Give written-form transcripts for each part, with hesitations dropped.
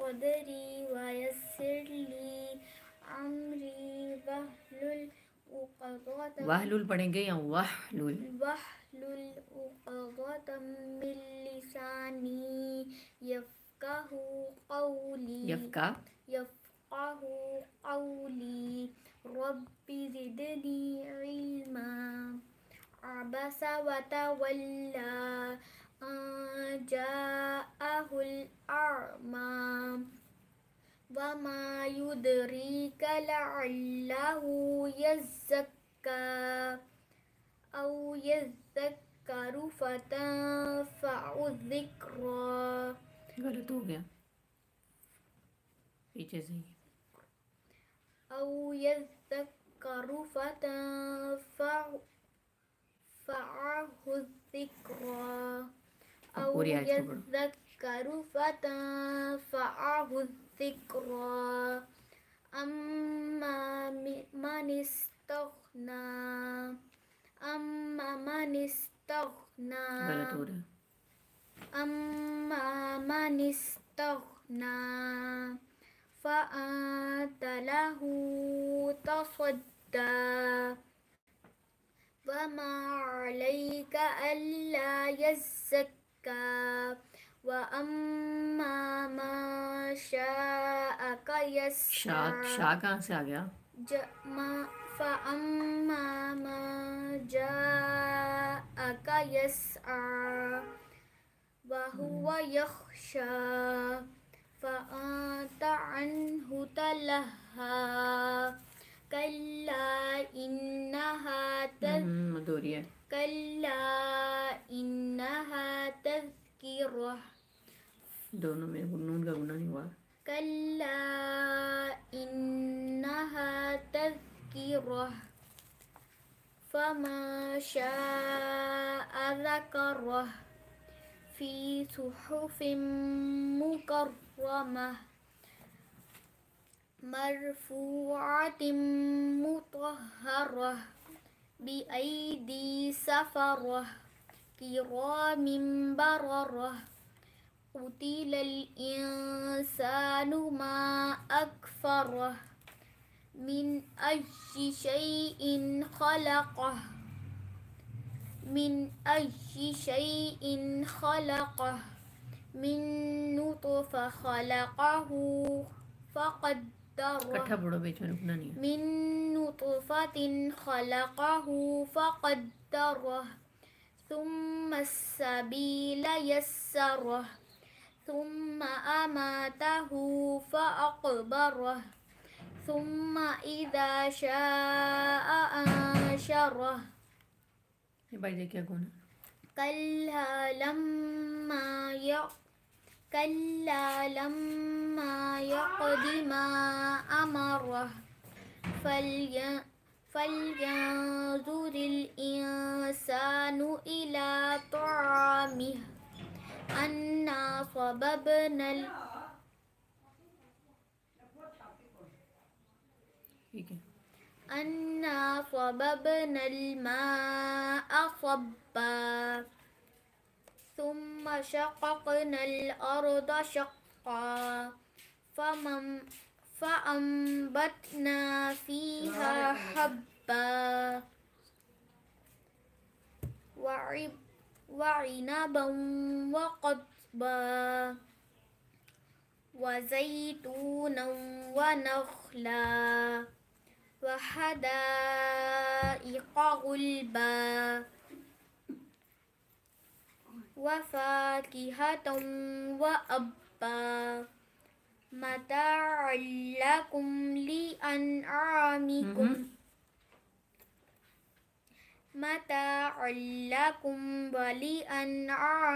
सदरी वयस्सिर ली अमरी वाहलुल पढ़ेंगे या वाहलुल? वहलुल उक़दतम मिन लिसानी यफ़क़हू क़ौली यफ़क़हू क़ौली रब्बि ज़िदनी इल्मा अबसा वतवल्ला अन जाअहुल अअमा वमा युदरीका लअल्लहु यज़्ज़क्का औ यज़्ज़क्करु फतनफ़अहु ज़िक्रा। गलत हो गया, पीछे से ही। औ यज़्ज़क्करु फतनफ़अहु ज़िक्रा औ यज़्ज़क्करु फतनफ़अहु ज़िक्रा अम्मा मन इस्तग़ना गलत हो रहा है। अम्मा मन इस्तग़ना फ़अन्त लहू तसद्दा वमा अलैका अल्ला यज़्ज़क्का व अम्मा मन शाअका यस्अा। शाह कहाँ से आ गया? फ़अम्मा मन जाअका यस्अा वहुव यख़्शा फ़अन्त अन्हु तलहा कल्ला इन्नहा तज़किरह। दोनों में नून का गुना नहीं हुआ। कल्ला इन्नहा तज़किरह फमन शाअ ज़करह फ़ी सुहुफ़िन मुकर्रमह मरफ़ूअतिन मुतहहरह बिअयदी सफ़रह किरामिन बररह क़ुतिलल इंसानु मा अकफ़रह मिन अय्यि शैइन ख़लक़ह मिन नुतफ़ह ख़लक़हु फ़क़द्दरह इकट्ठा पढ़ो, बीच में रुकना नहीं है। मिन नुतफ़तिन ख़लक़हु फ़क़द्दरह सुम्मा अस्सबीला यस्सरह सुम्मा अमातहु फ़अक़बरह सुम्मा इज़ा शाअ अंशरह। भाई देखिए कौन है? कल्ला लम्मा यक़दि मा अमरह फ़ल्यंज़ुरिल इंसानु इला तआमिह अन्ना सबबनल माअ सब्बा सुम्मा शक़क़नल अर्ज़ शक़्क़ा फ़अंबतना फ़ीहा हब्बा वइनबन वक़द्बा वज़ैतूनन वनख़ला वहदाइक़ गुल्बा वफ़ाकिहतन वअब्बा मताअन लकुम लिअनआमिकुम वलिअनआमिकुम।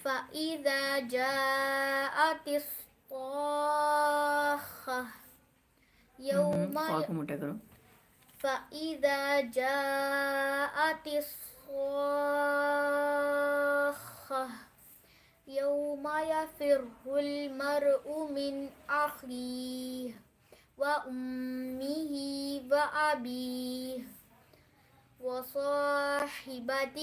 फ़इज़ा जाअतिस्साख़्ख़ा फ़इज़ा जाअतिस्साख़्ख़ा यौमा यफ़िर्रुल मर्'उ मिन अख़ीहि व उम्मिहि व अबीहि व साहिबतिहि